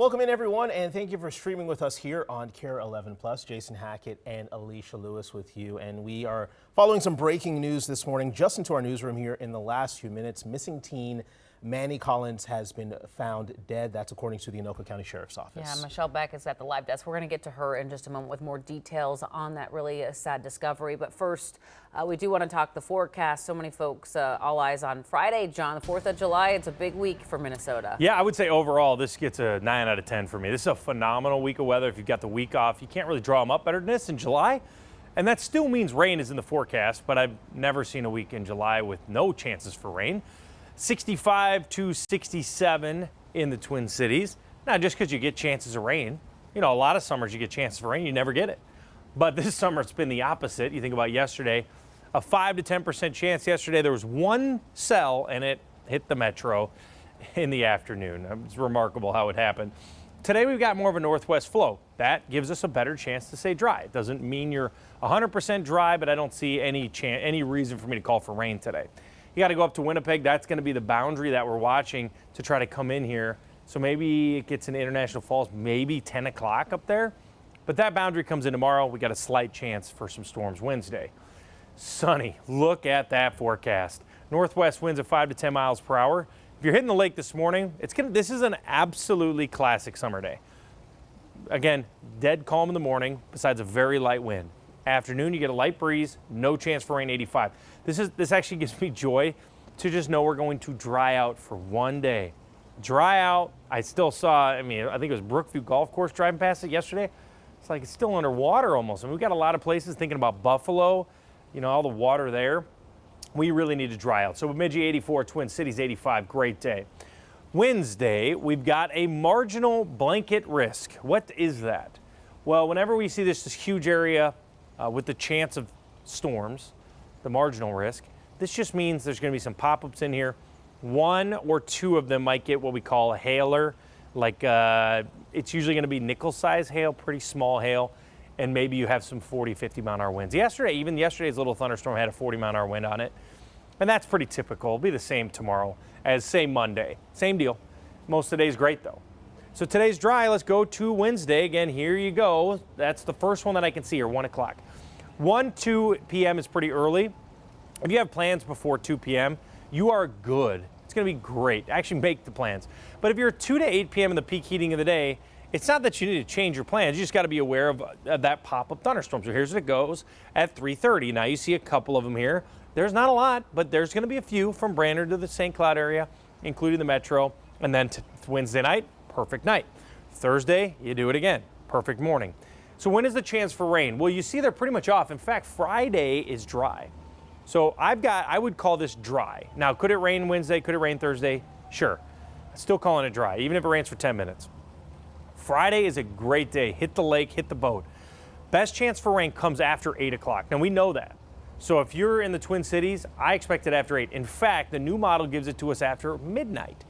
Welcome in, everyone, and thank you for streaming with us here on KARE 11 Plus. Jason Hackett and Alicia Lewis with you, and we are following some breaking news this morning just into our newsroom here in the last few minutes. Missing teen Manny Collins has been found dead. That's according to the Anoka County Sheriff's Office. Yeah, Michelle Beck is at the live desk. We're going to get to her in just a moment with more details on that really sad discovery. But first, we do want to talk the forecast. So many folks, all eyes on Friday, John, the 4th of July. It's a big week for Minnesota. Yeah, I would say overall, this gets a 9 out of 10 for me. This is a phenomenal week of weather. If you've got the week off, you can't really draw them up better than this in July. And that still means rain is in the forecast, but I've never seen a week in July with no chances for rain. 65 to 67 in the Twin Cities. Now, just because you get chances of rain, you know, a lot of summers you get chances for rain, you never get it. But this summer it's been the opposite. You think about yesterday, a 5 to 10% chance yesterday. There was one cell and it hit the metro in the afternoon. It's remarkable how it happened. Today we've got more of a northwest flow. That gives us a better chance to stay dry. It doesn't mean you're 100% dry, but I don't see any reason for me to call for rain today. You got to go up to Winnipeg. That's going to be the boundary that we're watching to try to come in here. So maybe it gets into International Falls, maybe 10 o'clock up there. But that boundary comes in tomorrow. We got a slight chance for some storms Wednesday. Sunny. Look at that forecast. Northwest winds at 5 to 10 miles per hour. If you're hitting the lake this morning, this is an absolutely classic summer day. Again, dead calm in the morning, besides a very light wind. Afternoon, you get a light breeze, no chance for rain, 85. This actually gives me joy to just know we're going to dry out for one day. Dry out. I still saw, I think it was Brookview Golf Course driving past it yesterday. It's like it's still underwater almost. And we've got a lot of places thinking about Buffalo, you know, all the water there. We really need to dry out. So Bemidji 84, Twin Cities 85, great day. Wednesday, we've got a marginal blanket risk. What is that? Well, whenever we see this huge area with the chance of storms, the marginal risk, this just means there's going to be some pop-ups in here. One or two of them might get what we call a hailer, like it's usually going to be nickel-size hail, pretty small hail, and maybe you have some 40, 50-mile-an-hour winds. Even yesterday's little thunderstorm had a 40-mile-an-hour wind on it, and that's pretty typical. It'll be the same tomorrow as, say, Monday. Same deal. Most of the day's great, though. So today's dry. Let's go to Wednesday. Again, here you go. That's the first one that I can see here, 1 o'clock. 2 p.m. is pretty early. If you have plans before 2 p.m., you are good. It's going to be great. Actually, make the plans. But if you're 2 to 8 p.m. in the peak heating of the day, it's not that you need to change your plans. You just got to be aware of that pop-up thunderstorm. So here's what it goes at 3:30. Now you see a couple of them here. There's not a lot, but there's going to be a few from Brainerd to the St. Cloud area, including the metro. And then Wednesday night, perfect night. Thursday, you do it again. Perfect morning. So when is the chance for rain? Well, you see they're pretty much off. In fact, Friday is dry. So I would call this dry. Now, could it rain Wednesday? Could it rain Thursday? Sure. Still calling it dry, even if it rains for 10 minutes. Friday is a great day. Hit the lake, hit the boat. Best chance for rain comes after 8 o'clock. Now, we know that. So if you're in the Twin Cities, I expect it after 8. In fact, the new model gives it to us after midnight.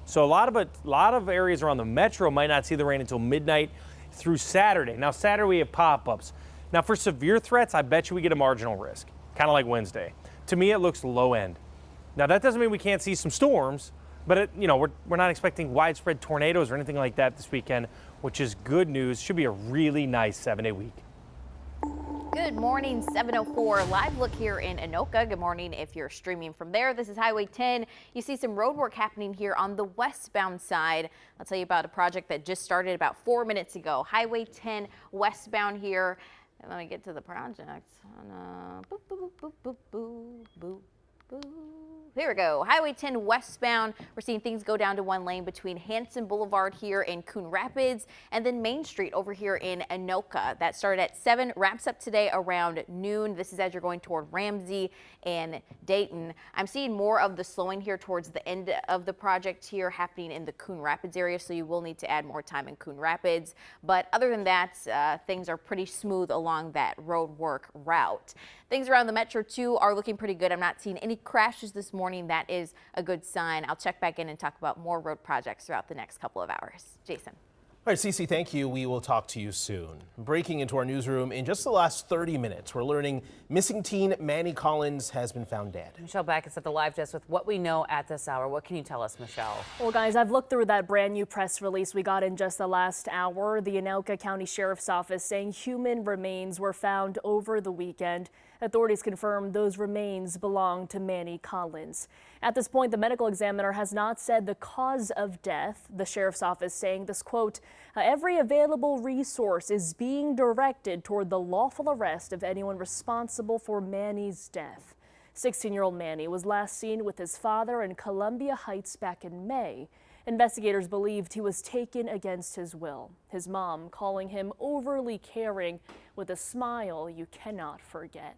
So a lot of areas around the metro might not see the rain until midnight through Saturday. Now, Saturday we have pop-ups. Now, for severe threats, I bet you we get a marginal risk, kind of like Wednesday. To me, it looks low end. Now, that doesn't mean we can't see some storms, but we're not expecting widespread tornadoes or anything like that this weekend, which is good news. Should be a really nice 7-day week. Good morning, 7:04. Live look here in Anoka. Good morning if you're streaming from there. This is Highway 10. You see some road work happening here on the westbound side. I'll tell you about a project that just started about 4 minutes ago. Highway 10 westbound here. And let me get to the project. Boop, boop, boop, boop, boop, boop, boop. Here we go. Highway 10 westbound. We're seeing things go down to one lane between Hanson Boulevard here in Coon Rapids and then Main Street over here in Anoka. That started at 7, wraps up today around noon. This is as you're going toward Ramsey and Dayton. I'm seeing more of the slowing here towards the end of the project here happening in the Coon Rapids area, so you will need to add more time in Coon Rapids. But other than that, things are pretty smooth along that road work route. Things around the Metro 2 are looking pretty good. I'm not seeing any crashes this morning. That is a good sign. I'll check back in and talk about more road projects throughout the next couple of hours. Jason. All right, Cece, thank you. We will talk to you soon. Breaking into our newsroom in just the last 30 minutes, we're learning missing teen Manny Collins has been found dead. Michelle Backus at the live desk with what we know at this hour. What can you tell us, Michelle? Well, guys, I've looked through that brand new press release we got in just the last hour. The Anoka County Sheriff's Office saying human remains were found over the weekend. Authorities confirmed those remains belong to Manny Collins. At this point, the medical examiner has not said the cause of death. The sheriff's office saying this, quote, every available resource is being directed toward the lawful arrest of anyone responsible for Manny's death. 16-year-old Manny was last seen with his father in Columbia Heights back in May. Investigators believed he was taken against his will. His mom calling him overly caring with a smile you cannot forget.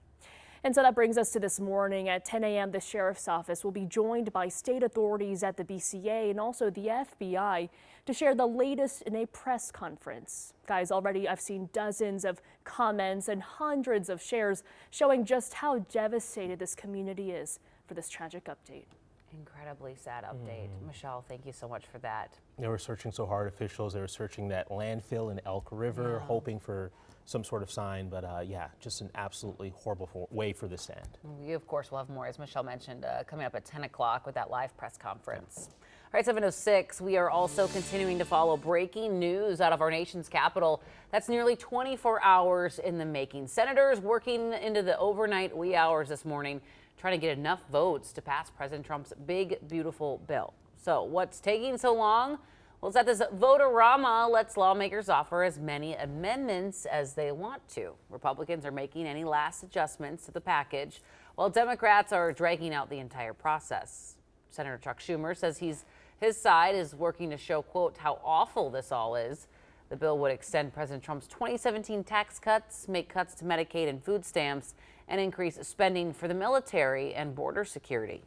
And so that brings us to this morning at 10 a.m. The sheriff's office will be joined by state authorities at the BCA and also the FBI to share the latest in a press conference. Guys, already I've seen dozens of comments and hundreds of shares showing just how devastated this community is for this tragic update. Incredibly sad update. Michelle, thank you so much for that. They were searching so hard, officials. They were searching that landfill in Elk River, hoping for some sort of sign. But yeah, just an absolutely horrible way for this to end. We, of course, will have more, as Michelle mentioned, coming up at 10 o'clock with that live press conference. All right, 7:06. We are also continuing to follow breaking news out of our nation's capital. That's nearly 24 hours in the making. Senators working into the overnight wee hours this morning, trying to get enough votes to pass President Trump's big, beautiful bill. So what's taking so long? Well, it's that this Vote-A-Rama lets lawmakers offer as many amendments as they want to. Republicans are making any last adjustments to the package, while Democrats are dragging out the entire process. Senator Chuck Schumer says his side is working to show, quote, how awful this all is. The bill would extend President Trump's 2017 tax cuts, make cuts to Medicaid and food stamps, and increase spending for the military and border security.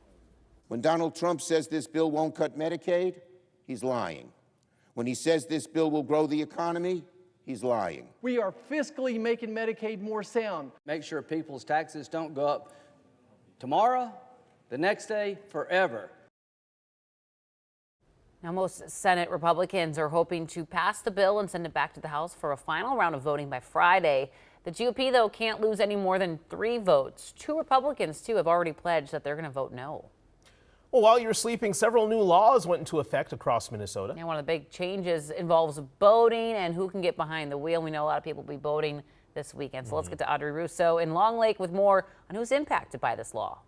When Donald Trump says this bill won't cut Medicaid, he's lying. When he says this bill will grow the economy, he's lying. We are fiscally making Medicaid more sound. Make sure people's taxes don't go up tomorrow, the next day, forever. Now, most Senate Republicans are hoping to pass the bill and send it back to the House for a final round of voting by Friday. The GOP, though, can't lose any more than 3 votes. 2 Republicans, too, have already pledged that they're going to vote no. Well, while you're sleeping, several new laws went into effect across Minnesota. And one of the big changes involves boating and who can get behind the wheel. We know a lot of people will be boating this weekend. So let's get to Audrey Russo in Long Lake with more on who's impacted by this law.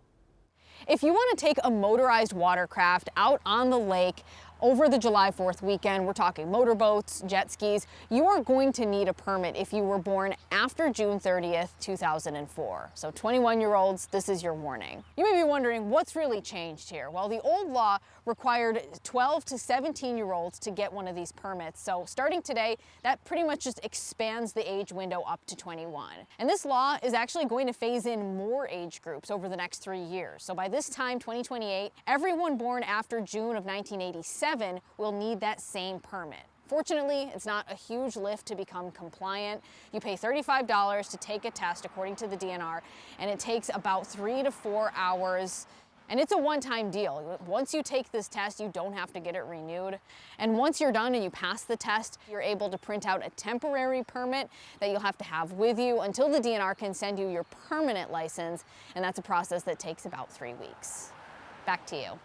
If you want to take a motorized watercraft out on the lake over the July 4th weekend, we're talking motorboats, jet skis, you are going to need a permit if you were born after June 30th, 2004. So 21-year-olds, this is your warning. You may be wondering what's really changed here. Well, the old law required 12 to 17-year-olds to get one of these permits. So starting today, that pretty much just expands the age window up to 21. And this law is actually going to phase in more age groups over the next 3 years. So by this time, 2028, everyone born after June of 1987 will need that same permit. Fortunately, it's not a huge lift to become compliant. You pay $35 to take a test according to the DNR, and it takes about 3 to 4 hours. And it's a one-time deal. Once you take this test, you don't have to get it renewed. And once you're done and you pass the test, you're able to print out a temporary permit that you'll have to have with you until the DNR can send you your permanent license. And that's a process that takes about 3 weeks. Back to you.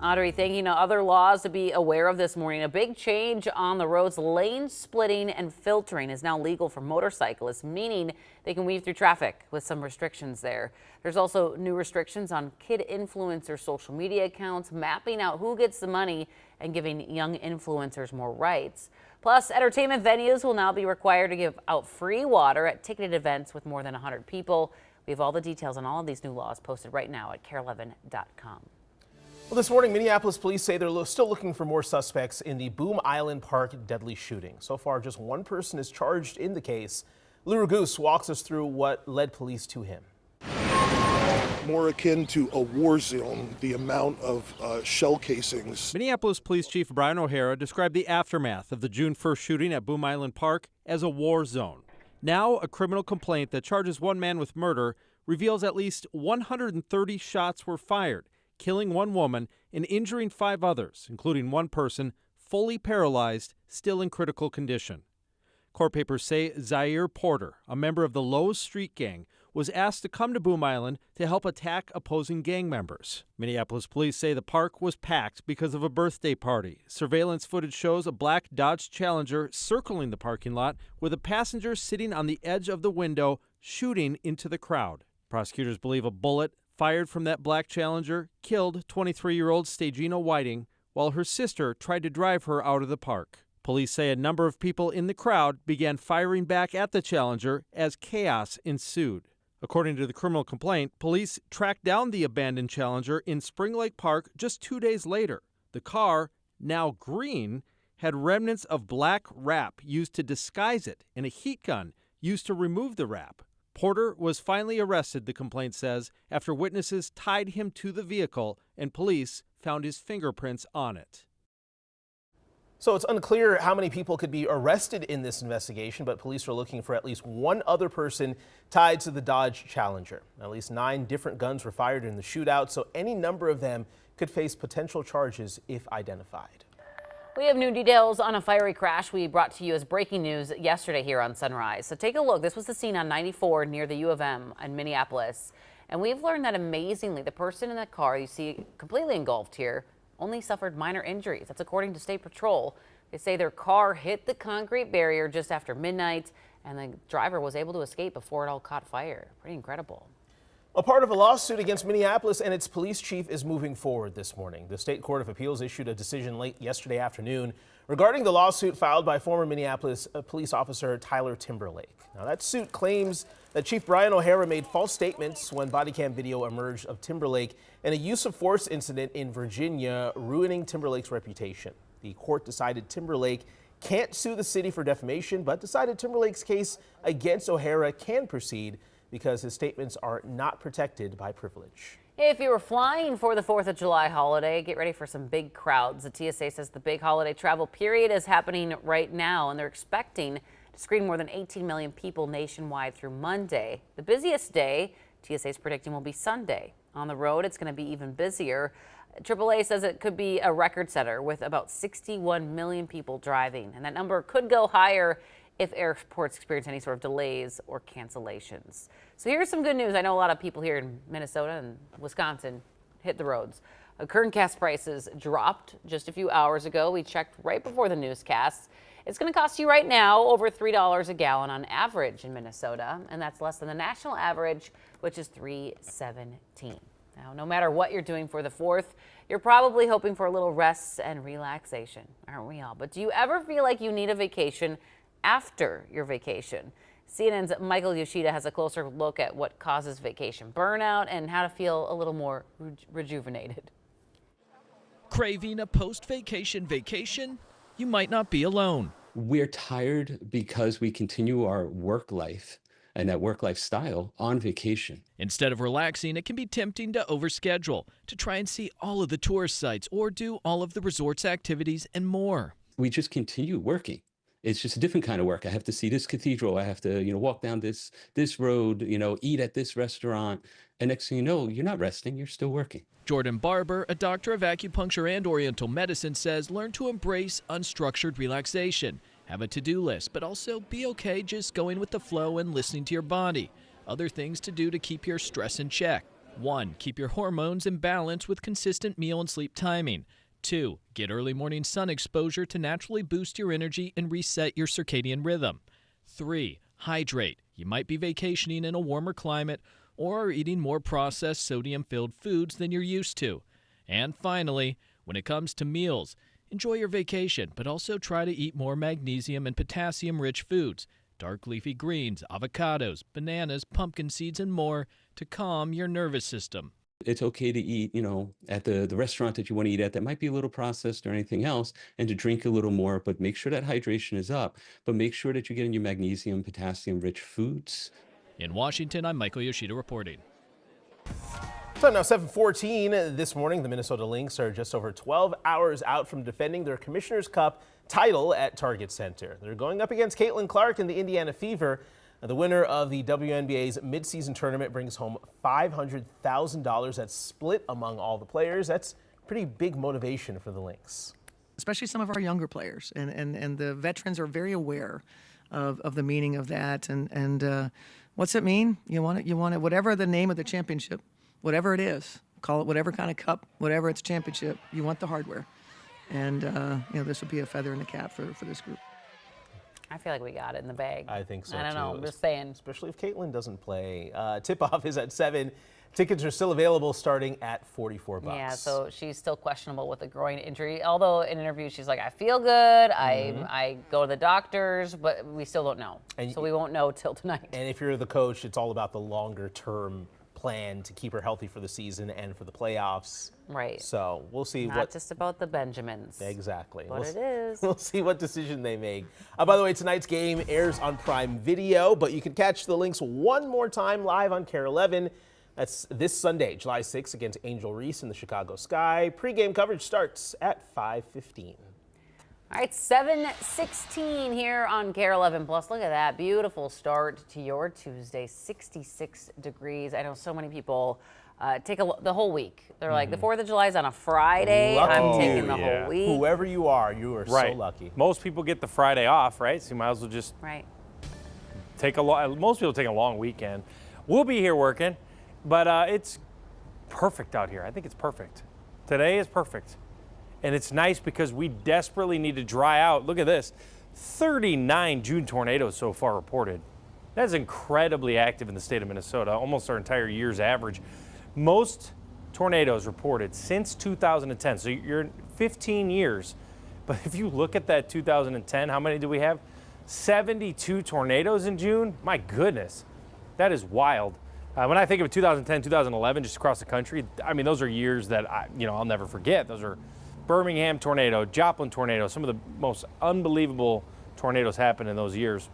Audrey, thank you. Now, other laws to be aware of this morning. A big change on the roads. Lane splitting and filtering is now legal for motorcyclists, meaning they can weave through traffic with some restrictions there. There's also new restrictions on kid influencer social media accounts, mapping out who gets the money and giving young influencers more rights. Plus, entertainment venues will now be required to give out free water at ticketed events with more than 100 people. We have all the details on all of these new laws posted right now at KARE11.com. Well, this morning, Minneapolis police say they're still looking for more suspects in the Boom Island Park deadly shooting. So far, just one person is charged in the case. Lou Raguse walks us through what led police to him. More akin to a war zone, the amount of shell casings. Minneapolis Police Chief Brian O'Hara described the aftermath of the June 1st shooting at Boom Island Park as a war zone. Now, a criminal complaint that charges one man with murder reveals at least 130 shots were fired, killing one woman and injuring 5 others, including one person fully paralyzed, still in critical condition. Court papers say Zaire Porter, a member of the Lowe's Street Gang, was asked to come to Boom Island to help attack opposing gang members. Minneapolis police say the park was packed because of a birthday party. Surveillance footage shows a black Dodge Challenger circling the parking lot with a passenger sitting on the edge of the window shooting into the crowd. Prosecutors believe a bullet fired from that black Challenger killed 23-year-old Stagino Whiting while her sister tried to drive her out of the park. Police say a number of people in the crowd began firing back at the Challenger as chaos ensued. According to the criminal complaint, police tracked down the abandoned Challenger in Spring Lake Park just 2 days later. The car, now green, had remnants of black wrap used to disguise it and a heat gun used to remove the wrap. Porter was finally arrested, the complaint says, after witnesses tied him to the vehicle and police found his fingerprints on it. So it's unclear how many people could be arrested in this investigation, but police are looking for at least one other person tied to the Dodge Challenger. At least 9 different guns were fired in the shootout, so any number of them could face potential charges if identified. We have new details on a fiery crash we brought to you as breaking news yesterday here on Sunrise. So take a look. This was the scene on 94 near the U of M in Minneapolis. And we've learned that amazingly, the person in that car you see completely engulfed here only suffered minor injuries. That's according to State Patrol. They say their car hit the concrete barrier just after midnight and the driver was able to escape before it all caught fire. Pretty incredible. A part of a lawsuit against Minneapolis and its police chief is moving forward this morning. The State Court of Appeals issued a decision late yesterday afternoon regarding the lawsuit filed by former Minneapolis police officer Tyler Timberlake. Now, that suit claims that Chief Brian O'Hara made false statements when body cam video emerged of Timberlake in a use of force incident in Virginia, ruining Timberlake's reputation. The court decided Timberlake can't sue the city for defamation, but decided Timberlake's case against O'Hara can proceed because his statements are not protected by privilege. If you were flying for the 4th of July holiday, get ready for some big crowds. The TSA says the big holiday travel period is happening right now, and they're expecting to screen more than 18 million people nationwide through Monday. The busiest day, TSA is predicting, will be Sunday. On the road, it's going to be even busier. AAA says it could be a record setter with about 61 million people driving, and that number could go higher if airports experience any sort of delays or cancellations. So here's some good news. I know a lot of people here in Minnesota and Wisconsin hit the roads. Kern gas prices dropped just a few hours ago. We checked right before the newscast. It's going to cost you right now over $3 a gallon on average in Minnesota, and that's less than the national average, which is $3.17. Now, no matter what you're doing for the 4th, you're probably hoping for a little rest and relaxation, aren't we all? But do you ever feel like you need a vacation after your vacation? CNN's Michael Yoshida has a closer look at what causes vacation burnout and how to feel a little more rejuvenated. Craving a post-vacation vacation? You might not be alone. We're tired because we continue our work life and that work lifestyle on vacation. Instead of relaxing, it can be tempting to overschedule, to try and see all of the tourist sites or do all of the resort's activities and more. We just continue working. It's just a different kind of work. I have to see this cathedral. I have to, walk down this road, eat at this restaurant. And next thing you know, you're not resting, you're still working. Jordan Barber, a doctor of acupuncture and oriental medicine, says learn to embrace unstructured relaxation. Have a to-do list, but also be okay just going with the flow and listening to your body. Other things to do to keep your stress in check. 1. Keep your hormones in balance with consistent meal and sleep timing. 2. Get early morning sun exposure to naturally boost your energy and reset your circadian rhythm. 3. Hydrate. You might be vacationing in a warmer climate or are eating more processed sodium-filled foods than you're used to. And finally, when it comes to meals, enjoy your vacation, but also try to eat more magnesium and potassium-rich foods, dark leafy greens, avocados, bananas, pumpkin seeds, and more to calm your nervous system. It's okay to eat, at the restaurant that you want to eat at that might be a little processed or anything else, and to drink a little more, but make sure that hydration is up. But make sure that you're getting your magnesium, potassium-rich foods. In Washington, I'm Michael Yoshida reporting. Time now 7:14 this morning. The Minnesota Lynx are just over 12 hours out from defending their Commissioner's Cup title at Target Center. They're going up against Caitlin Clark and the Indiana Fever. The winner of the WNBA's midseason tournament brings home $500,000. That's split among all the players. That's pretty big motivation for the Lynx. especially some of our younger players. And the veterans are very aware of the meaning of that. And what's it mean? You want it, whatever the name of the championship, whatever it is, call it whatever kind of cup, whatever it's championship, you want the hardware. And, this will be a feather in the cap for this group. I feel like we got it in the bag. I think so, I don't too. know. I'm just saying. Especially if Caitlin doesn't play. Tip-off is at 7. Tickets are still available starting at $44. Yeah, so she's still questionable with a groin injury. Although in interviews she's like, I feel good. I go to the doctors, but we still don't know. And so we won't know till tonight. And if you're the coach, it's all about the longer-term plan to keep her healthy for the season and for the playoffs. Right. So we'll see Not just about the Benjamins. Exactly. But it is. We'll see what decision they make. By the way, tonight's game airs on Prime Video, but you can catch the Lynx one more time live on KARE 11. That's this Sunday, July 6th, against Angel Reese in the Chicago Sky. Pre-game coverage starts at 5:15. All right, 7:16 here on KARE 11 Plus. Look at that beautiful start to your Tuesday, 66 degrees. I know so many people take the whole week. They're like, the 4th of July is on a Friday. I'm taking the whole week. Whoever you are so lucky. Most people get the Friday off, right? So you might as well just take most people take a long weekend. We'll be here working, but it's perfect out here. I think it's perfect. Today is perfect. And it's nice because we desperately need to dry out. Look at this, 39 June tornadoes so far reported. That is incredibly active in the state of Minnesota, almost our entire year's average. Most tornadoes reported since 2010, so you're 15 years. But if you look at that 2010, how many do we have? 72 tornadoes in June? My goodness, that is wild. When I think of 2010, 2011, just across the country, I mean, those are years that I'll never forget. Those are Birmingham tornado, Joplin tornado, some of the most unbelievable tornadoes happened in those years.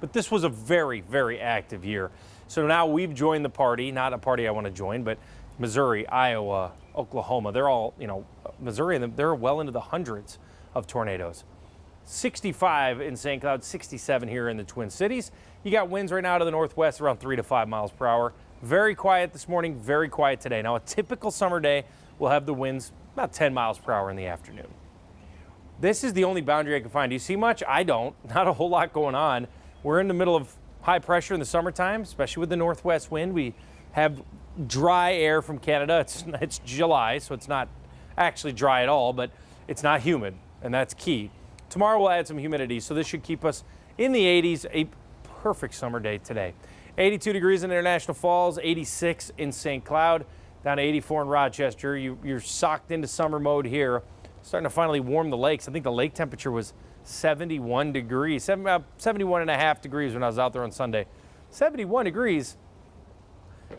But this was a very, very active year. So now we've joined the party, not a party I want to join, but Missouri, Iowa, Oklahoma, they're all, Missouri, they're well into the hundreds of tornadoes. 65 in St. Cloud, 67 here in the Twin Cities. You got winds right now to the northwest around 3 to 5 miles per hour. Very quiet this morning, very quiet today. Now a typical summer day will have the winds about 10 miles per hour in the afternoon. This is the only boundary I can find. Do you see much? I don't. Not a whole lot going on. We're in the middle of high pressure in the summertime, especially with the northwest wind. We have dry air from Canada. It's July, so it's not actually dry at all, but it's not humid, and that's key. Tomorrow we'll add some humidity, so this should keep us in the 80s, a perfect summer day today. 82 degrees in International Falls, 86 in St. Cloud, down to 84 in Rochester. You're socked into summer mode here. Starting to finally warm the lakes. I think the lake temperature was 71 degrees, 71 and a half degrees when I was out there on Sunday. 71 degrees,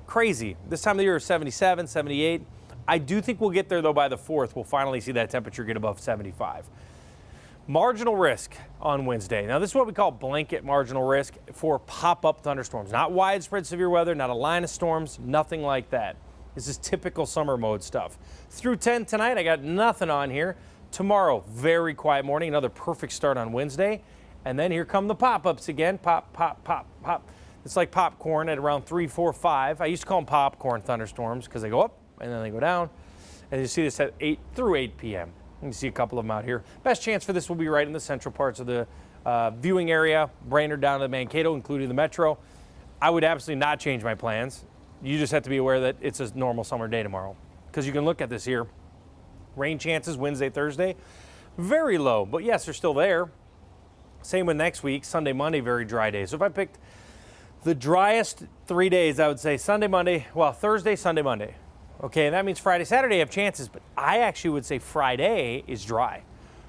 crazy. This time of the year is 77, 78. I do think we'll get there though by the 4th. We'll finally see that temperature get above 75. Marginal risk on Wednesday. Now this is what we call blanket marginal risk for pop-up thunderstorms. Not widespread severe weather, not a line of storms, nothing like that. This is typical summer mode stuff. Through 10 tonight, I got nothing on here. Tomorrow, very quiet morning, another perfect start on Wednesday. And then here come the pop-ups again. Pop, pop, pop, pop. It's like popcorn at around 3, 4, 5. I used to call them popcorn thunderstorms because they go up and then they go down. And you see this at 8 through 8 p.m. You can see a couple of them out here. Best chance for this will be right in the central parts of the viewing area, Brainerd down to the Mankato, including the Metro. I would absolutely not change my plans. You just have to be aware that it's a normal summer day tomorrow. Because you can look at this here. Rain chances Wednesday, Thursday, very low, but yes, they're still there. Same with next week, Sunday, Monday, very dry days. So if I picked the driest 3 days, I would say Sunday, Monday, well, Thursday, Sunday, Monday. Okay, and that means Friday, Saturday have chances, but I actually would say Friday is dry.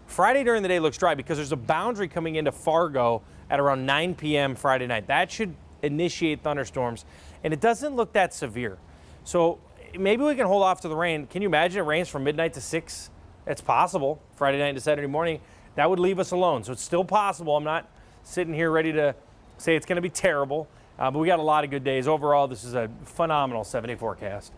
Friday during the day looks dry because there's a boundary coming into Fargo at around 9 p.m. Friday night. That should initiate thunderstorms, and it doesn't look that severe. So maybe we can hold off to the rain. Can you imagine it rains from midnight to 6? It's possible, Friday night to Saturday morning. That would leave us alone. So it's still possible. I'm not sitting here ready to say it's going to be terrible, but we got a lot of good days. Overall, this is a phenomenal 7-day forecast.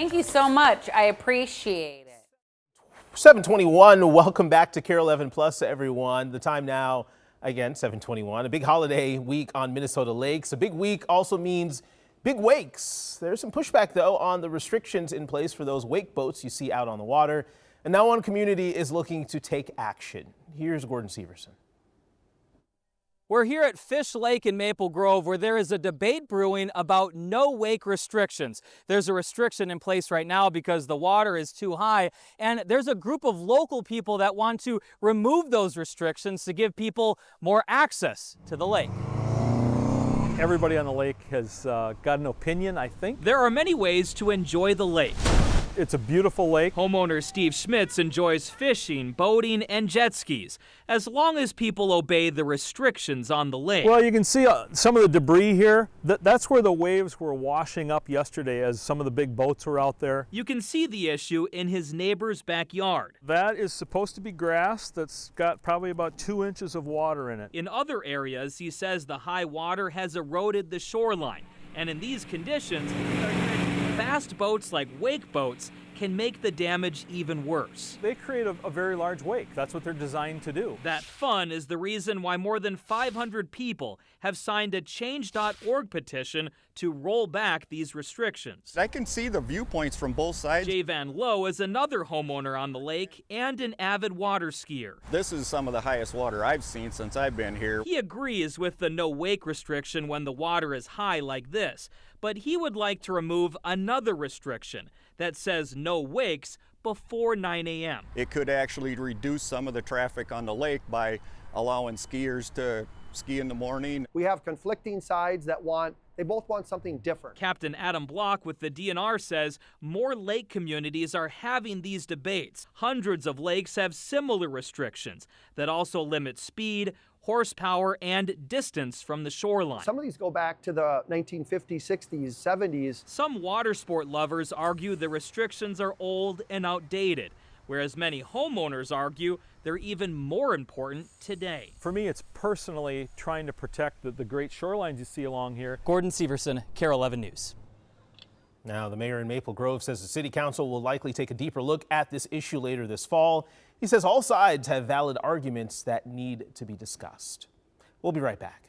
Thank you so much. I appreciate it. 7:21. Welcome back to KARE 11 Plus, everyone. The time now, again, 7:21. A big holiday week on Minnesota lakes. A big week also means big wakes. There's some pushback, though, on the restrictions in place for those wake boats you see out on the water. And now one community is looking to take action. Here's Gordon Severson. We're here at Fish Lake in Maple Grove, where there is a debate brewing about no wake restrictions. There's a restriction in place right now because the water is too high, and there's a group of local people that want to remove those restrictions to give people more access to the lake. Everybody on the lake has got an opinion, I think. There are many ways to enjoy the lake. It's a beautiful lake. Homeowner Steve Schmitz enjoys fishing, boating, and jet skis, as long as people obey the restrictions on the lake. Well, you can see some of the debris here. That's where the waves were washing up yesterday as some of the big boats were out there. You can see the issue in his neighbor's backyard. That is supposed to be grass that's got probably about 2 inches of water in it. In other areas, he says the high water has eroded the shoreline, and in these conditions, fast boats like wake boats can make the damage even worse. They create a very large wake. That's what they're designed to do. That fun is the reason why more than 500 people have signed a Change.org petition to roll back these restrictions. I can see the viewpoints from both sides. Jay Van Lowe is another homeowner on the lake and an avid water skier. This is some of the highest water I've seen since I've been here. He agrees with the no wake restriction when the water is high like this, but he would like to remove another restriction that says no wakes before 9 a.m. It could actually reduce some of the traffic on the lake by allowing skiers to ski in the morning. We have conflicting sides that they both want something different. Captain Adam Block with the DNR says more lake communities are having these debates. Hundreds of lakes have similar restrictions that also limit speed, horsepower, and distance from the shoreline. Some of these go back to the 1950s, 60s, 70s. Some water sport lovers argue the restrictions are old and outdated, whereas many homeowners argue they're even more important today. For me, it's personally trying to protect the great shorelines you see along here. Gordon Severson, KARE 11 News. Now, the mayor in Maple Grove says the city council will likely take a deeper look at this issue later this fall. He says all sides have valid arguments that need to be discussed. We'll be right back.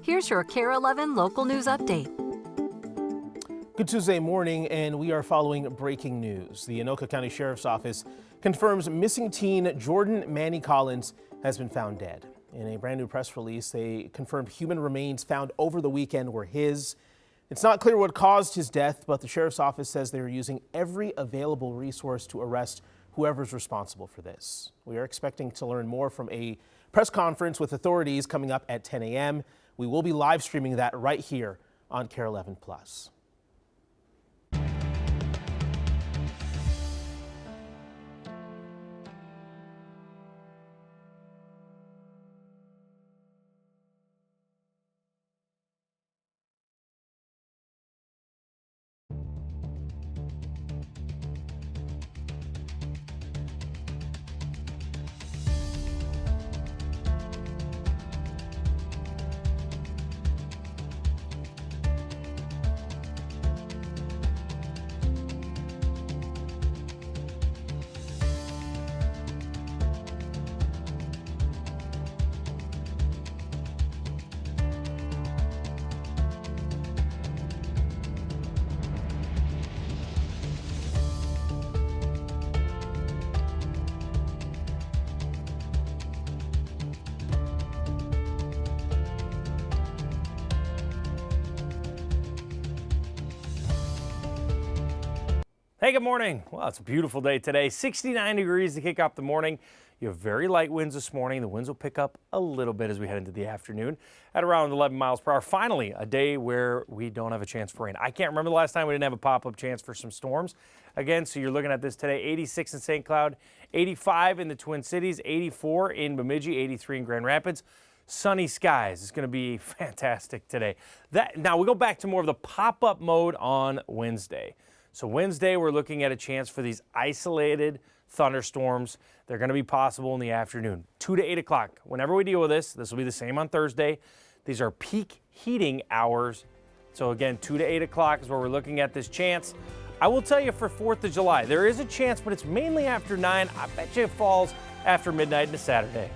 Here's your KARE 11 local news update. Good Tuesday morning, and we are following breaking news. The Anoka County Sheriff's Office confirms missing teen Jordan Manny Collins has been found dead. In a brand new press release, they confirmed human remains found over the weekend were his. It's not clear what caused his death, but the sheriff's office says they are using every available resource to arrest whoever's responsible for this. We are expecting to learn more from a press conference with authorities coming up at 10 a.m. We will be live streaming that right here on KARE 11 Plus. Hey, good morning. Well, it's a beautiful day today. 69 degrees to kick off the morning. You have very light winds this morning. The winds will pick up a little bit as we head into the afternoon at around 11 miles per hour. Finally, a day where we don't have a chance for rain. I can't remember the last time we didn't have a pop-up chance for some storms. Again, so you're looking at this today, 86 in St. Cloud, 85 in the Twin Cities, 84 in Bemidji, 83 in Grand Rapids. Sunny skies. It's going to be fantastic today. Now we go back to more of the pop-up mode on Wednesday. So Wednesday, we're looking at a chance for these isolated thunderstorms. They're going to be possible in the afternoon, 2 to 8 o'clock. Whenever we deal with this will be the same on Thursday. These are peak heating hours. So again, 2 to 8 o'clock is where we're looking at this chance. I will tell you for 4th of July, there is a chance, but it's mainly after 9. I bet you it falls after midnight into Saturday.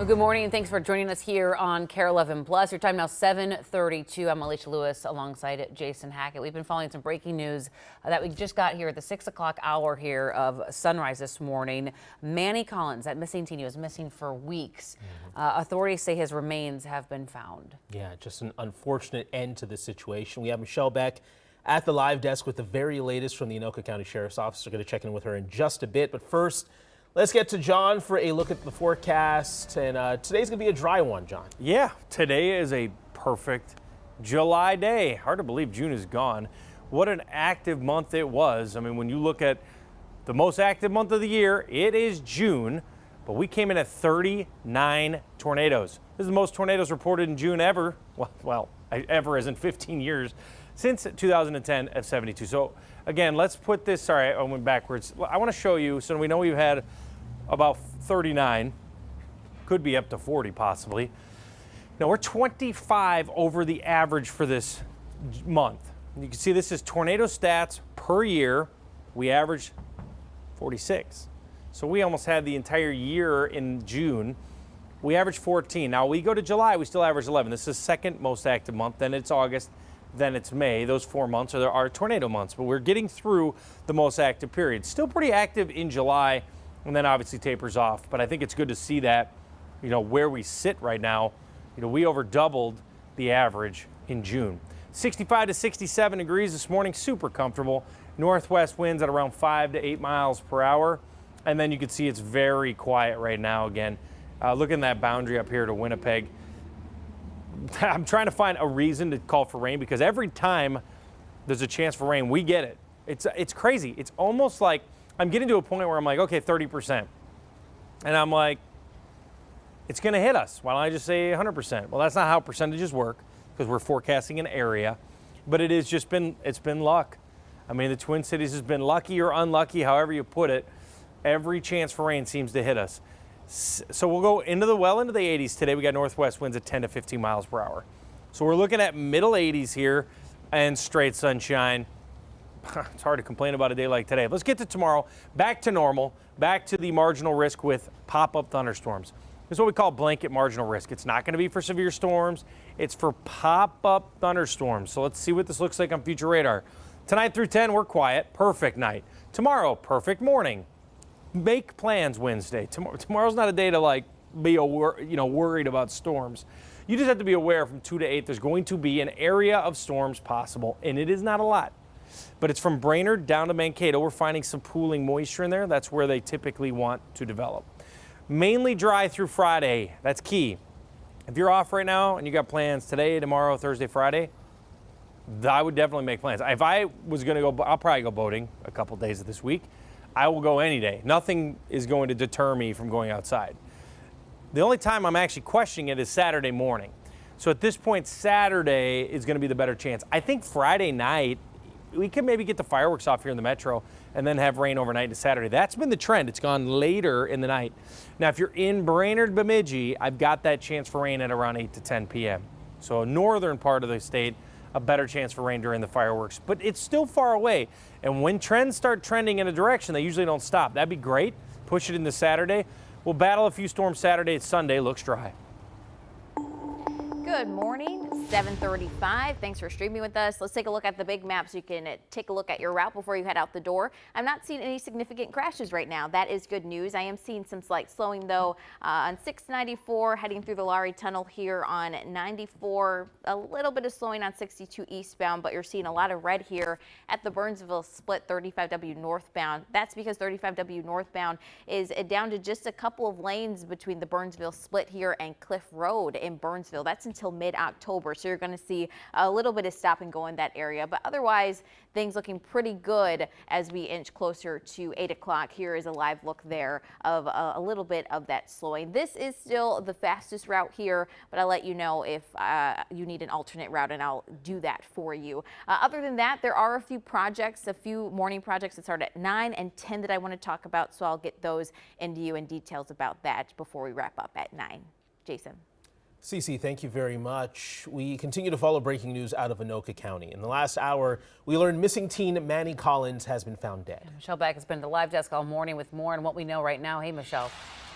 Well, good morning and thanks for joining us here on KARE 11 Plus. Your time now 7:32. I'm Alicia Lewis alongside Jason Hackett. We've been following some breaking news that we just got here at the 6 o'clock hour here of sunrise this morning. Manny Collins, that missing teen, he was missing for weeks. Authorities say his remains have been found. Yeah, just an unfortunate end to the situation. We have Michelle Beck at the live desk with the very latest from the Anoka County Sheriff's Office. We're going to check in with her in just a bit. But first, let's get to John for a look at the forecast. And today's going to be a dry one, John. Yeah, today is a perfect July day. Hard to believe June is gone. What an active month it was. I mean, when you look at the most active month of the year, it is June. But we came in at 39 tornadoes. This is the most tornadoes reported in June ever. Well, ever as in 15 years. Since 2010 at 72. So again, let's put this, sorry, I went backwards. I want to show you, so we know we've had about 39, could be up to 40 possibly. Now we're 25 over the average for this month. You can see this is tornado stats per year. We averaged 46. So we almost had the entire year in June. We averaged 14. Now we go to July, we still average 11. This is the second most active month, then it's August, then it's May. Those 4 months are our tornado months, but we're getting through the most active period. Still pretty active in July, and then obviously tapers off. But I think it's good to see that, where we sit right now, we over doubled the average in June. 65 to 67 degrees this morning, super comfortable. Northwest winds at around 5 to 8 miles per hour. And then you can see it's very quiet right now again. Looking at that boundary up here to Winnipeg. I'm trying to find a reason to call for rain because every time there's a chance for rain, we get it. It's crazy. It's almost like I'm getting to a point where I'm like, okay, 30%. And I'm like, it's going to hit us. Why don't I just say 100%? Well, that's not how percentages work because we're forecasting an area. But it's been luck. I mean, the Twin Cities has been lucky or unlucky, however you put it. Every chance for rain seems to hit us. So we'll go into the 80s today. We got northwest winds at 10 to 15 miles per hour. So we're looking at middle 80s here and straight sunshine. It's hard to complain about a day like today. Let's get to tomorrow. Back to normal, back to the marginal risk with pop-up thunderstorms. This is what we call blanket marginal risk. It's not going to be for severe storms. It's for pop-up thunderstorms. So let's see what this looks like on future radar. Tonight through 10, we're quiet. Perfect night. Tomorrow, perfect morning. Make plans Wednesday. Tomorrow's not a day to be worried about storms. You just have to be aware from 2 to 8 there's going to be an area of storms possible, and it is not a lot. But it's from Brainerd down to Mankato. We're finding some pooling moisture in there. That's where they typically want to develop. Mainly dry through Friday. That's key. If you're off right now and you got plans today, tomorrow, Thursday, Friday, I would definitely make plans. If I was going to go, I'll probably go boating a couple days of this week. I will go any day. Nothing is going to deter me from going outside. The only time I'm actually questioning it is Saturday morning. So at this point, Saturday is going to be the better chance. I think Friday night, we could maybe get the fireworks off here in the metro and then have rain overnight to Saturday. That's been the trend. It's gone later in the night. Now, if you're in Brainerd, Bemidji, I've got that chance for rain at around 8 to 10 p.m. So northern part of the state, a better chance for rain during the fireworks, but it's still far away. And when trends start trending in a direction, they usually don't stop. That'd be great. Push it into Saturday. We'll battle a few storms Saturday. Sunday looks dry. Good morning, 7:35. Thanks for streaming with us. Let's take a look at the big map so you can take a look at your route before you head out the door. I'm not seeing any significant crashes right now. That is good news. I am seeing some slight slowing though on 694 heading through the Lowry Tunnel here on 94. A little bit of slowing on 62 eastbound, but you're seeing a lot of red here at the Burnsville split 35W northbound. That's because 35W northbound is down to just a couple of lanes between the Burnsville split here and Cliff Road in Burnsville. That's until mid-October, so you're going to see a little bit of stop and go in that area, but otherwise things looking pretty good as we inch closer to 8 o'clock. Here is a live look there of a little bit of that slowing. This is still the fastest route here, but I'll let you know if you need an alternate route, and I'll do that for you. Other than that, there are a few morning projects that start at 9 and 10 that I want to talk about, so I'll get those into you and details about that before we wrap up at 9. Jason. Cece, thank you very much. We continue to follow breaking news out of Anoka County. In the last hour, we learned missing teen Manny Collins has been found dead. Michelle Beck has been at the live desk all morning with more on what we know right now. Hey, Michelle.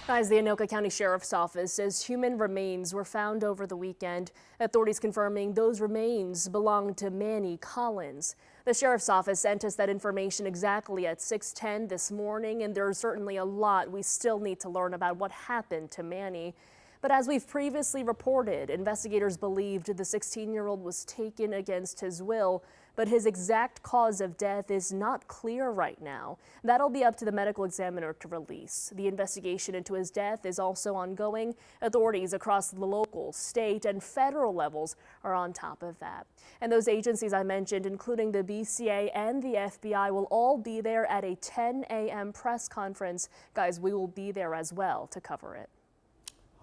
Guys, the Anoka County Sheriff's Office says human remains were found over the weekend. Authorities confirming those remains belong to Manny Collins. The Sheriff's Office sent us that information exactly at 6:10 this morning, and there's certainly a lot we still need to learn about what happened to Manny. But as we've previously reported, investigators believed the 16-year-old was taken against his will, but his exact cause of death is not clear right now. That'll be up to the medical examiner to release. The investigation into his death is also ongoing. Authorities across the local, state, and federal levels are on top of that. And those agencies I mentioned, including the BCA and the FBI, will all be there at a 10 a.m. press conference. Guys, we will be there as well to cover it.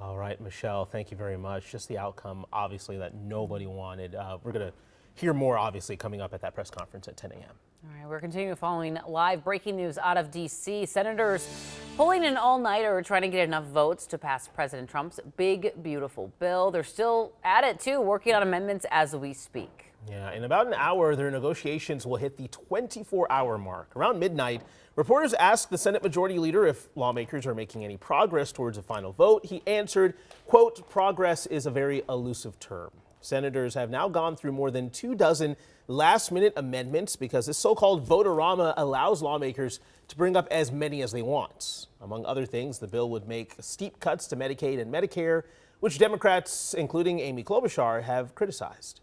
All right, Michelle, thank you very much. Just the outcome, obviously, that nobody wanted. We're going to hear more, obviously, coming up at that press conference at 10 a.m. All right, we're continuing following live breaking news out of D.C. Senators pulling an all-nighter trying to get enough votes to pass President Trump's big, beautiful bill. They're still at it, too, working on amendments as we speak. Yeah, in about an hour, their negotiations will hit the 24-hour mark. Around midnight, reporters asked the Senate Majority Leader if lawmakers are making any progress towards a final vote. He answered, quote, "Progress is a very elusive term." Senators have now gone through more than 24 last-minute amendments because this so-called vote-a-rama allows lawmakers to bring up as many as they want. Among other things, the bill would make steep cuts to Medicaid and Medicare, which Democrats, including Amy Klobuchar, have criticized.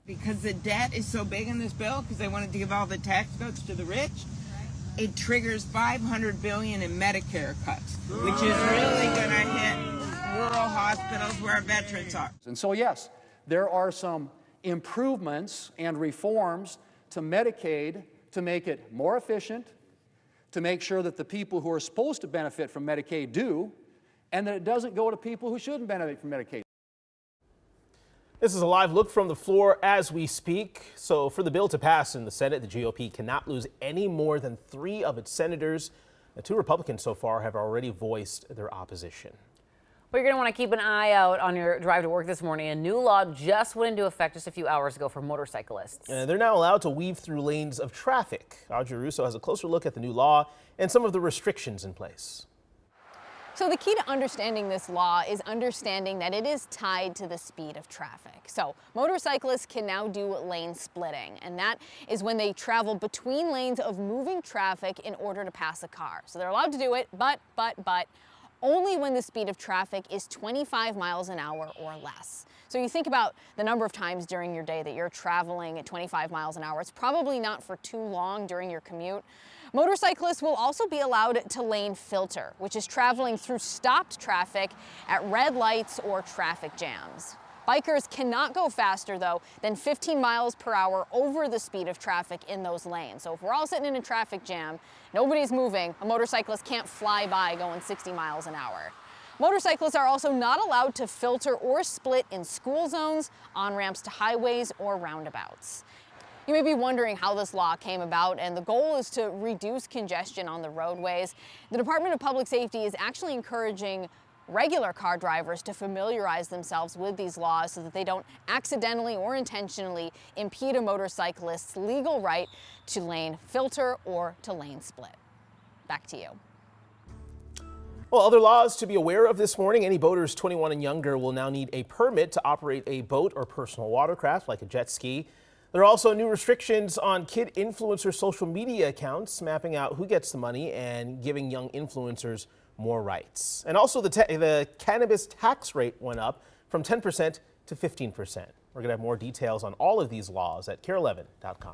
Because the debt is so big in this bill, because they wanted to give all the tax cuts to the rich, it triggers $500 billion in Medicare cuts, which is really going to hit rural hospitals where our veterans are. And so, yes, there are some improvements and reforms to Medicaid to make it more efficient, to make sure that the people who are supposed to benefit from Medicaid do, and that it doesn't go to people who shouldn't benefit from Medicaid. This is a live look from the floor as we speak. So for the bill to pass in the Senate, the GOP cannot lose any more than 3 of its senators. The 2 Republicans so far have already voiced their opposition. Well, you're going to want to keep an eye out on your drive to work this morning. A new law just went into effect just a few hours ago for motorcyclists. They're now allowed to weave through lanes of traffic. Audrey Russo has a closer look at the new law and some of the restrictions in place. So the key to understanding this law is understanding that it is tied to the speed of traffic. So motorcyclists can now do lane splitting, and that is when they travel between lanes of moving traffic in order to pass a car. So they're allowed to do it, but only when the speed of traffic is 25 miles an hour or less. So you think about the number of times during your day that you're traveling at 25 miles an hour. It's probably not for too long during your commute. Motorcyclists will also be allowed to lane filter, which is traveling through stopped traffic at red lights or traffic jams. Bikers cannot go faster, though, than 15 miles per hour over the speed of traffic in those lanes. So if we're all sitting in a traffic jam, nobody's moving, a motorcyclist can't fly by going 60 miles an hour. Motorcyclists are also not allowed to filter or split in school zones, on-ramps to highways, or roundabouts. You may be wondering how this law came about, and the goal is to reduce congestion on the roadways. The Department of Public Safety is actually encouraging regular car drivers to familiarize themselves with these laws so that they don't accidentally or intentionally impede a motorcyclist's legal right to lane filter or to lane split. Back to you. Well, other laws to be aware of this morning. Any boaters 21 and younger will now need a permit to operate a boat or personal watercraft like a jet ski. There are also new restrictions on kid influencer social media accounts, mapping out who gets the money and giving young influencers more rights. And also the cannabis tax rate went up from 10% to 15%. We're going to have more details on all of these laws at KARE11.com.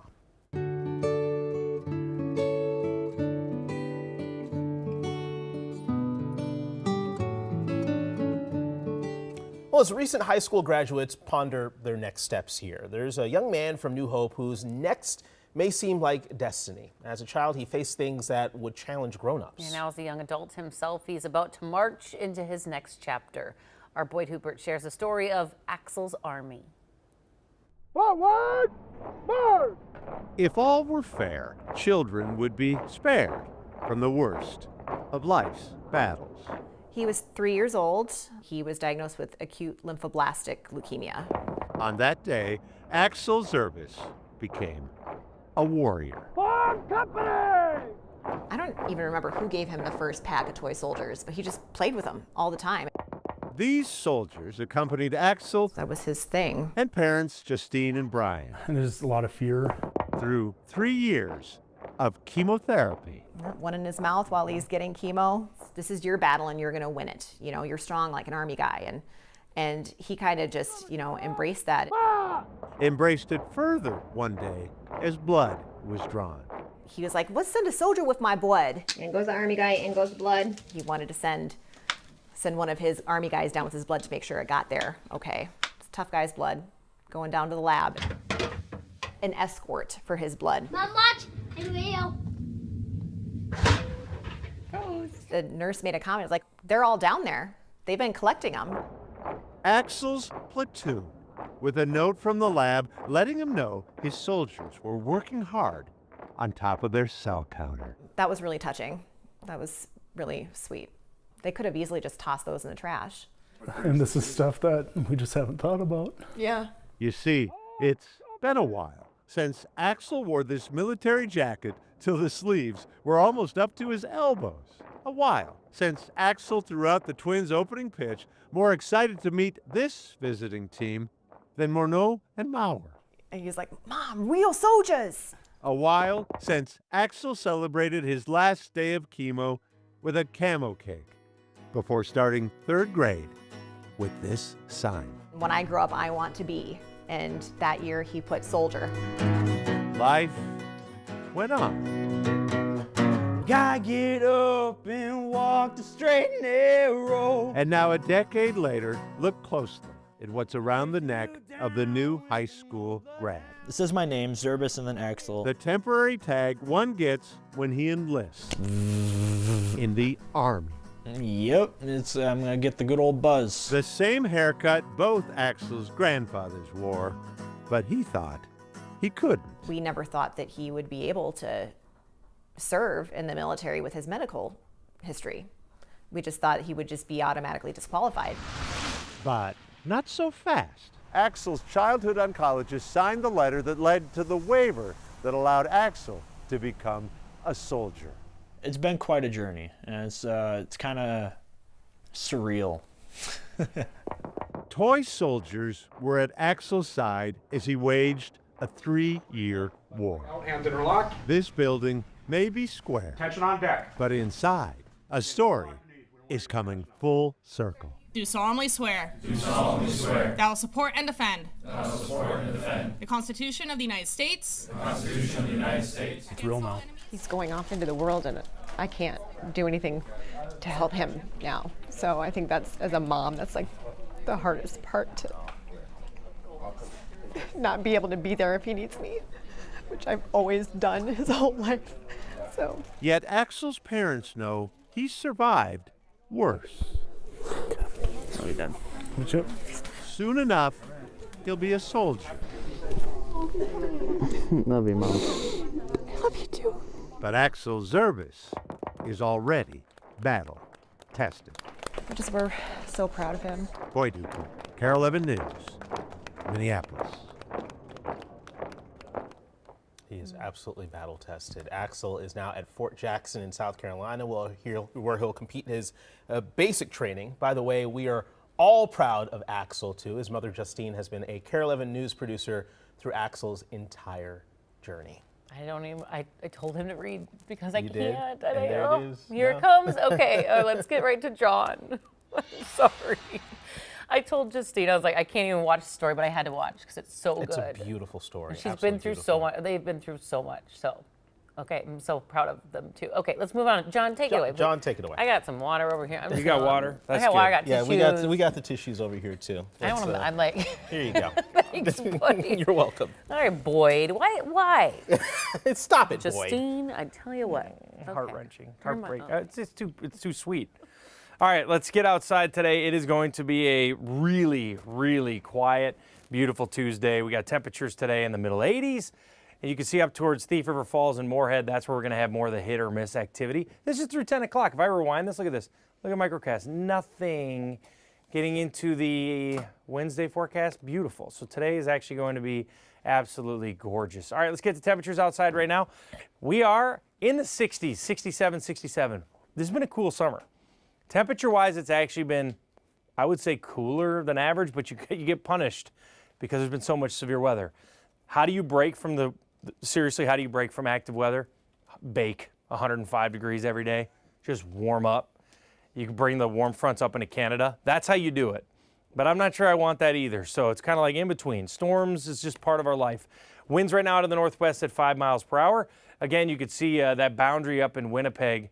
Well, as recent high school graduates ponder their next steps here, there's a young man from New Hope whose next may seem like destiny. As a child, he faced things that would challenge grown-ups. And now as a young adult himself, he's about to march into his next chapter. Our Boyd Hubert shares the story of Axel's Army. Forward, march! If all were fair, children would be spared from the worst of life's battles. He was 3 years old. He was diagnosed with acute lymphoblastic leukemia. On that day, Axel Zervis became a warrior. Farm Company! I don't even remember who gave him the first pack of toy soldiers, but he just played with them all the time. These soldiers accompanied Axel. That was his thing. And parents Justine and Brian. And there's a lot of fear. Through 3 years of chemotherapy. One in his mouth while he's getting chemo. This is your battle and you're going to win it. You know, you're strong like an Army guy. And he kind of just, you know, embraced that. Embraced it further one day as blood was drawn. He was like, let's send a soldier with my blood. In goes the Army guy, in goes the blood. He wanted to send one of his Army guys down with his blood to make sure it got there. Okay, it's tough guy's blood going down to the lab. An escort for his blood. Not much. The nurse made a comment, like, they're all down there. They've been collecting them. Axel's platoon, with a note from the lab letting him know his soldiers were working hard on top of their cell counter. That was really touching. That was really sweet. They could have easily just tossed those in the trash. And this is stuff that we just haven't thought about. Yeah. You see, it's been a while since Axel wore this military jacket till the sleeves were almost up to his elbows. A while since Axel threw out the Twins' opening pitch, more excited to meet this visiting team than Morneau and Maurer. And he was like, Mom, real soldiers! A while since Axel celebrated his last day of chemo with a camo cake before starting 3rd grade with this sign. When I grow up, I want to be. And that year he put soldier. Life went on. Gotta get up and walk the straight and narrow. And now a decade later, look closely at what's around the neck of the new high school grad. This is my name, Zerbis, and then Axel. The temporary tag one gets when he enlists in the Army. Yep, I'm gonna get the good old buzz. The same haircut both Axel's grandfathers wore, but he thought he couldn't. We never thought that he would be able to serve in the military with his medical history. We just thought he would just be automatically disqualified. But not so fast. Axel's childhood oncologist signed the letter that led to the waiver that allowed Axel to become a soldier. It's been quite a journey, and it's kind of surreal. Toy soldiers were at Axel's side as he waged a 3-year war. Hands interlocked. This building may be square, Attention on deck. but inside, a story is coming full circle. Do solemnly swear. Do solemnly swear. That I will support and defend. That I will support and defend. The Constitution of the United States. The Constitution of the United States. It's real now. He's going off into the world and I can't do anything to help him now. So I think that's, as a mom, that's like the hardest part, to not be able to be there if he needs me, which I've always done his whole life. So. Yet Axel's parents know he survived worse. Are we done? Soon enough, he'll be a soldier. Love you, Mom. I love you too. But Axel Zerbis is already battle tested. We're so proud of him. Boy Duper, KARE 11 News, Minneapolis. He is absolutely battle tested. Axel is now at Fort Jackson in South Carolina, where he'll compete in his basic training. By the way, we are all proud of Axel too. His mother Justine has been a KARE 11 News producer through Axel's entire journey. I told him to read because You I did? can't. And there it is. Here No. it comes. Okay, let's get right to John. I'm sorry. I told Justine, I was like, I can't even watch the story, but I had to watch because it's so It's good. a beautiful story. And she's Absolutely been through beautiful. so much. They've been through so much. So, okay, I'm so proud of them too. Okay, let's move on. John, take it away. John, take it away. I got some water over here. I'm You just got gonna- water? I That's got water. I good. got Yeah, tissues. we got the tissues over here too. I don't want to. I'm like. Here you go. Thanks, Boyd. You're welcome. All right, Boyd. Why? Stop it, Boyd. Justine, I tell you what. Heart-wrenching, Turn my- heartbreak. It's too sweet. All right, let's get outside today. It is going to be a really, really quiet, beautiful Tuesday. We got temperatures today in the middle 80s, and you can see up towards Thief River Falls and Moorhead. That's where we're going to have more of the hit or miss activity. This is through 10 o'clock. If I rewind this, look at this. Look at microcast. Nothing. Getting into the Wednesday forecast, beautiful. So today is actually going to be absolutely gorgeous. All right, let's get the temperatures outside right now. We are in the 60s, 67, 67. This has been a cool summer. Temperature-wise, it's actually been, I would say, cooler than average, but you get punished because there's been so much severe weather. How do you break from seriously, how do you break from active weather? Bake 105 degrees every day. Just warm up. You can bring the warm fronts up into Canada. That's how you do it. But I'm not sure I want that either. So it's kind of like in between. Storms is just part of our life. Winds right now out of the northwest at 5 miles per hour. Again, you could see that boundary up in Winnipeg.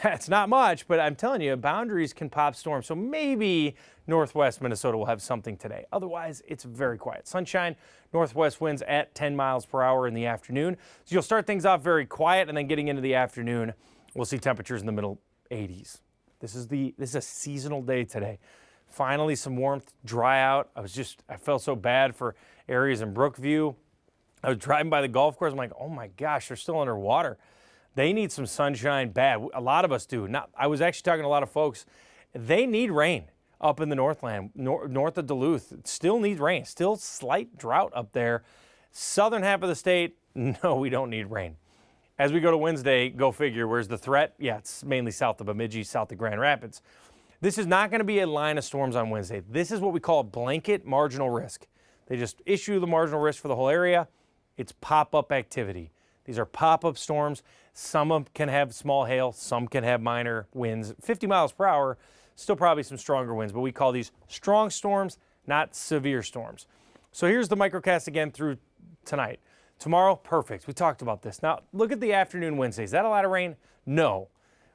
That's not much, but I'm telling you, boundaries can pop storms. So maybe northwest Minnesota will have something today. Otherwise, it's very quiet. Sunshine, northwest winds at 10 miles per hour in the afternoon. So you'll start things off very quiet, and then getting into the afternoon, we'll see temperatures in the middle 80s. This is a seasonal day today. Finally, some warmth, dry out. I felt so bad for areas in Brookview. I was driving by the golf course. I'm like, oh my gosh, they're still underwater. They need some sunshine bad. A lot of us do. I was actually talking to a lot of folks. They need rain up in the Northland, north of Duluth. It still needs rain. Still slight drought up there. Southern half of the state, no, we don't need rain. As we go to Wednesday, go figure. Where's the threat? Yeah, it's mainly south of Bemidji, south of Grand Rapids. This is not going to be a line of storms on Wednesday. This is what we call a blanket marginal risk. They just issue the marginal risk for the whole area. It's pop-up activity. These are pop-up storms. Some of them can have small hail. Some can have minor winds. 50 miles per hour, still probably some stronger winds, but we call these strong storms, not severe storms. So here's the microcast again through tonight. Tomorrow, perfect. We talked about this. Now, look at the afternoon Wednesday. Is that a lot of rain? No.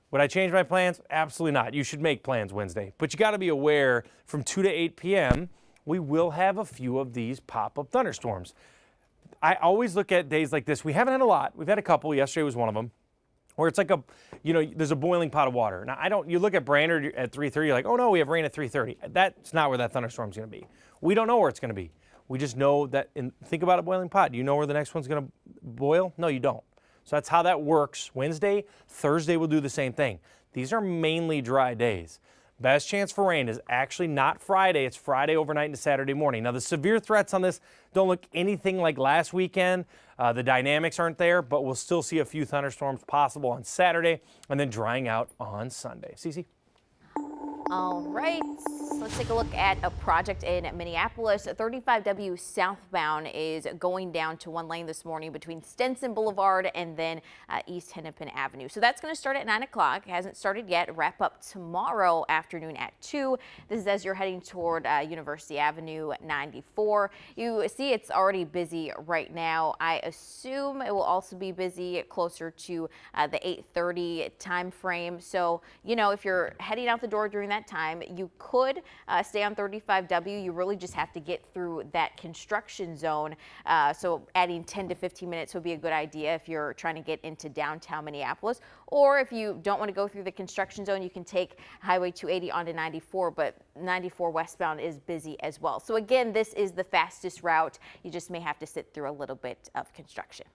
Would I change my plans? Absolutely not. You should make plans Wednesday. But you got to be aware from 2 to 8 p.m., we will have a few of these pop-up thunderstorms. I always look at days like this. We haven't had a lot. We've had a couple. Yesterday was one of them, where it's like there's a boiling pot of water. Now, you look at Brainerd at 3:30, you're like, oh no, we have rain at 3:30. That's not where that thunderstorm's going to be. We don't know where it's going to be. We just know that, think about a boiling pot. Do you know where the next one's going to boil? No, you don't. So that's how that works. Wednesday, Thursday will do the same thing. These are mainly dry days. Best chance for rain is actually not Friday. It's Friday overnight into Saturday morning. Now, the severe threats on this don't look anything like last weekend. The dynamics aren't there, but we'll still see a few thunderstorms possible on Saturday and then drying out on Sunday. Cece? All right, let's take a look at a project in Minneapolis. 35W southbound is going down to one lane this morning between Stinson Boulevard and then East Hennepin Avenue. So that's going to start at 9 o'clock. It hasn't started yet. Wrap up tomorrow afternoon at 2. This is as you're heading toward University Avenue 94. You see it's already busy right now. I assume it will also be busy closer to the 8:30 time frame. So, if you're heading out the door during that time, you could stay on 35W. You really just have to get through that construction zone. So adding 10 to 15 minutes would be a good idea if you're trying to get into downtown Minneapolis. Or if you don't want to go through the construction zone, you can take Highway 280 onto 94, but 94 westbound is busy as well. So again, this is the fastest route. You just may have to sit through a little bit of construction.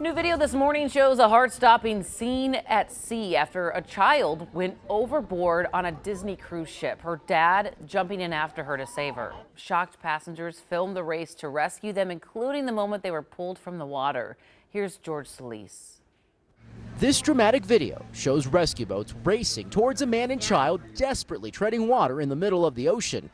new video this morning shows a heart-stopping scene at sea after a child went overboard on a Disney cruise ship. Her dad jumping in after her to save her. Shocked passengers filmed the race to rescue them, including the moment they were pulled from the water. Here's George Solis. This dramatic video shows rescue boats racing towards a man and child desperately treading water in the middle of the ocean.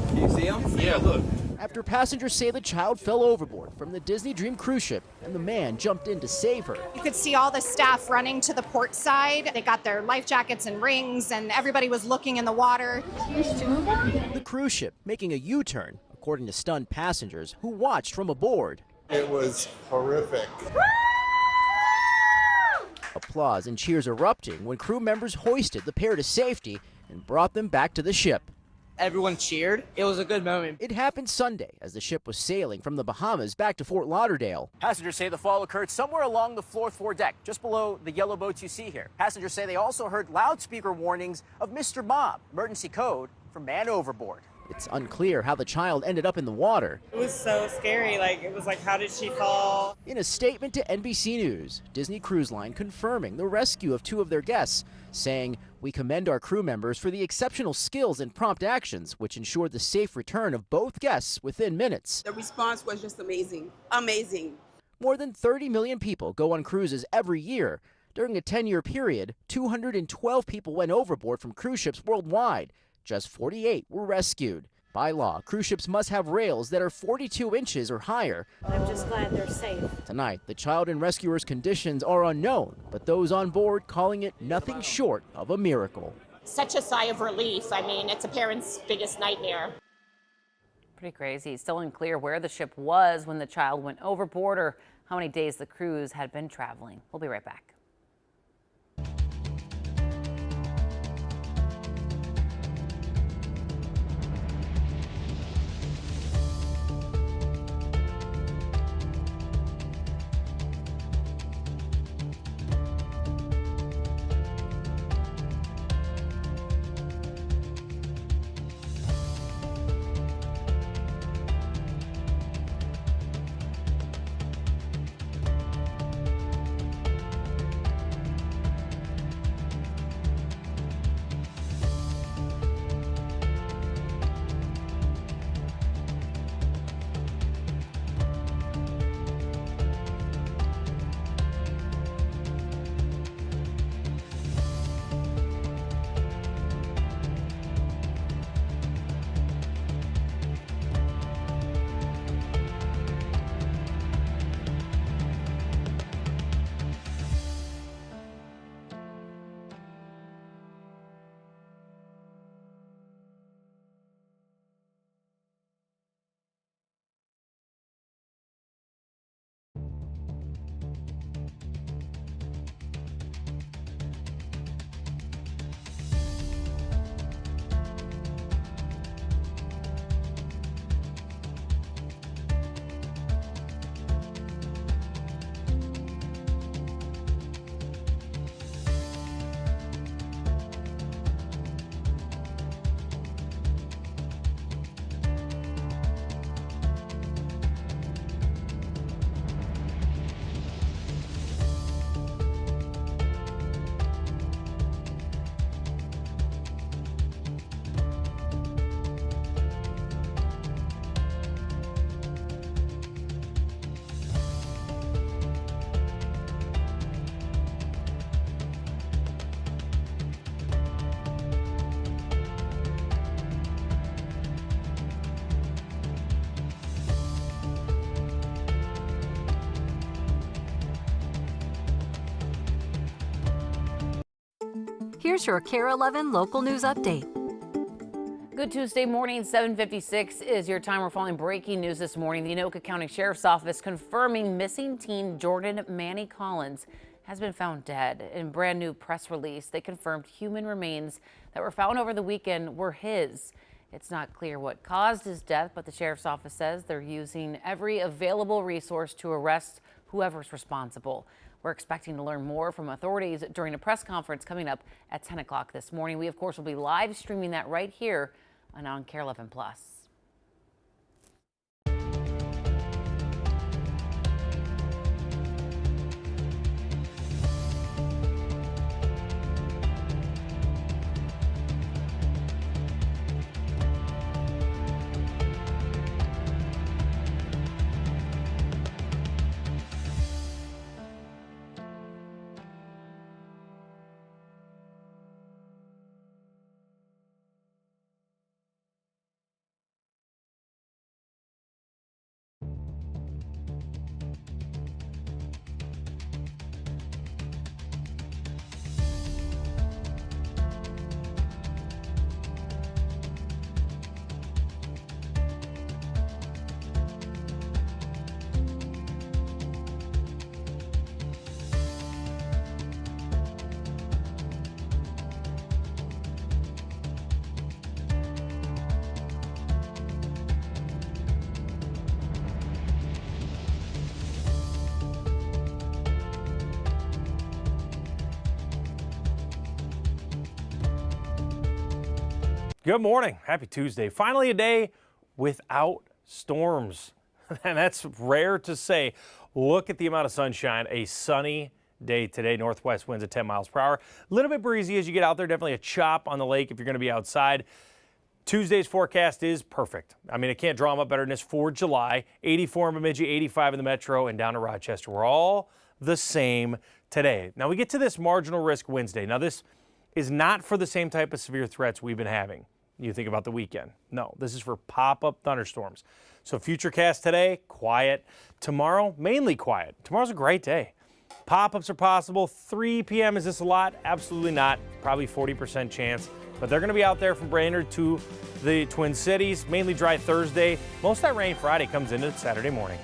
Can you see him? Yeah, look. After passengers say the child fell overboard from the Disney Dream cruise ship and the man jumped in to save her. You could see all the staff running to the port side. They got their life jackets and rings, and everybody was looking in the water. The cruise ship making a U-turn, according to stunned passengers who watched from aboard. It was horrific. Applause and cheers erupting when crew members hoisted the pair to safety and brought them back to the ship. Everyone cheered. It was a good moment. It happened Sunday as the ship was sailing from the Bahamas back to Fort Lauderdale. Passengers say the fall occurred somewhere along the fourth deck, just below the yellow boats you see here. Passengers say they also heard loudspeaker warnings of Mr. Bob, emergency code for man overboard. It's unclear how the child ended up in the water. It was so scary. It was like, how did she fall? In a statement to NBC News, Disney Cruise Line confirming the rescue of two of their guests, saying, "We commend our crew members for the exceptional skills and prompt actions which ensured the safe return of both guests within minutes." The response was just amazing. Amazing. More than 30 million people go on cruises every year. During a 10-year period, 212 people went overboard from cruise ships worldwide. Just 48 were rescued. By law, cruise ships must have rails that are 42 inches or higher. I'm just glad they're safe. Tonight, the child and rescuer's conditions are unknown, but those on board calling it nothing short of a miracle. Such a sigh of relief. I mean, it's a parent's biggest nightmare. Pretty crazy. Still unclear where the ship was when the child went overboard or how many days the cruise had been traveling. We'll be right back. Here's your KARE 11 local news update. Good Tuesday morning, 7:56 is your time. We're following breaking news this morning. The Anoka County Sheriff's Office confirming missing teen Jordan Manny Collins has been found dead. In a brand new press release, they confirmed human remains that were found over the weekend were his. It's not clear what caused his death, but the Sheriff's Office says they're using every available resource to arrest whoever's responsible. We're expecting to learn more from authorities during a press conference coming up at 10 o'clock this morning. We, of course, will be live streaming that right here on KARE 11 Plus. Good morning. Happy Tuesday. Finally a day without storms. And that's rare to say. Look at the amount of sunshine. A sunny day today. Northwest winds at 10 miles per hour. A little bit breezy as you get out there. Definitely a chop on the lake if you're going to be outside. Tuesday's forecast is perfect. I mean, I can't draw them up better than this for July. 84 in Bemidji, 85 in the metro, and down to Rochester. We're all the same today. Now we get to this marginal risk Wednesday. Now this is not for the same type of severe threats we've been having. You think about the weekend. No, this is for pop-up thunderstorms. So Futurecast today, quiet. Tomorrow, mainly quiet. Tomorrow's a great day. Pop-ups are possible. 3 p.m. Is this a lot? Absolutely not. Probably 40% chance. But they're going to be out there from Brainerd to the Twin Cities. Mainly dry Thursday. Most of that rain Friday comes into Saturday morning.